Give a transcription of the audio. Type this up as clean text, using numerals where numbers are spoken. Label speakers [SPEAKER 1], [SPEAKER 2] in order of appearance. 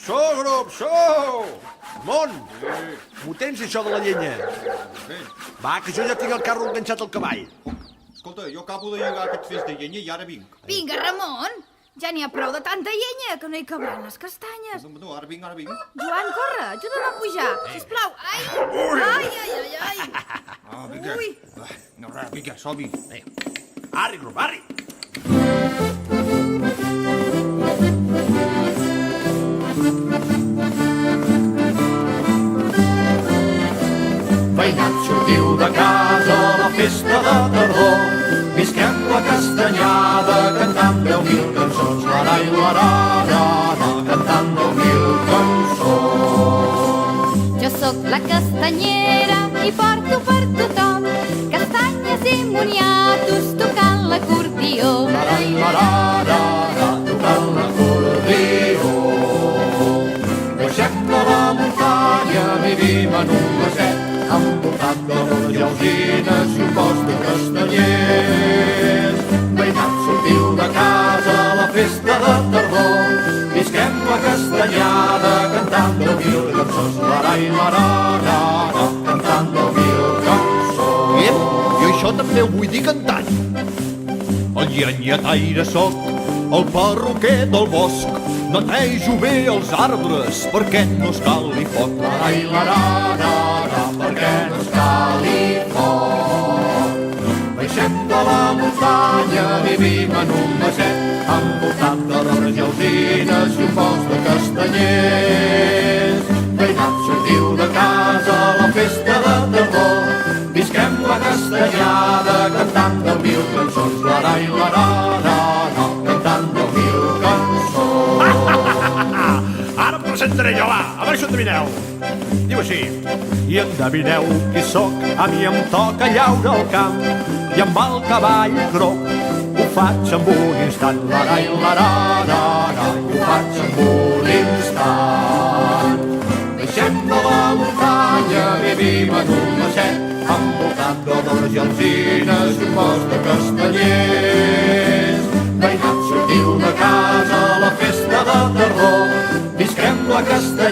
[SPEAKER 1] Grup, sou! Mont, m'ho tens, això de la llenya? Va, que jo ja tinc el carro enganxat al cavall.
[SPEAKER 2] Escolta, jo acabo de lligar aquest fes de llenya i ara vinc.
[SPEAKER 3] Vinga, Ramon, ja n'hi ha prou de tanta llenya, que no hi cabran les castanyes.
[SPEAKER 2] No, ara vinc, ara vinc.
[SPEAKER 3] Joan, corre, ajuda'm a pujar, sisplau. Ai, ai, ai, ai, ai.
[SPEAKER 2] Vinga.
[SPEAKER 3] Ui.
[SPEAKER 2] No, res, vinga, som-hi.
[SPEAKER 1] Arri, Grup, arri!
[SPEAKER 4] Veïnat, sortiu de casa a la festa de tardor. Visquem la castanyada cantant 10.000 cançons. L'arai, l'arara, cantant 10.000 cançons.
[SPEAKER 3] Jo sóc la castanyera i porto per tothom castanyes i moniatos tocant l'acordió.
[SPEAKER 4] L'arai, l'arara, tocant l'acordió. Baixem de la muntanya, vivim en un maset envoltat d'hores lleugines i un bosc de castanyers. Veïnat, sortiu de casa a la festa de tardor. Visquem la castanyada cantant 10.000 cançons. L'arai, l'arara, cantant 10.000 cançons.
[SPEAKER 1] Ep, jo això també ho vull dir cantant.
[SPEAKER 4] El llenyataire soc, el perruquer del bosc. Netejo bé els arbres perquè no es cali foc. L'arai, l'arara, perquè no es cali foc. Baixem de la muntanya, vivim en un maset envoltat de roures lleugines i un bosc de castanyers. Veïnat, sortiu de casa a la festa de tardor. Visquem la castanyada cantant 10.000 cançons. L'arai, l'arara, cantant 10.000 cançons.
[SPEAKER 1] Ara em presentaré jo, va, a veure si ho endevineu. Diu així.
[SPEAKER 4] I endevineu qui sóc, a mi em toca llaure al camp i amb el cavall groc ho faig en un instant. L'arai, l'arara, ho faig en un instant. Baixem de la muntanya, vivim en un maset envoltat d'odors i alzines i un bosc de castanyers. Veïnat, sortiu de casa a la festa de tardor. Visquem la castanyada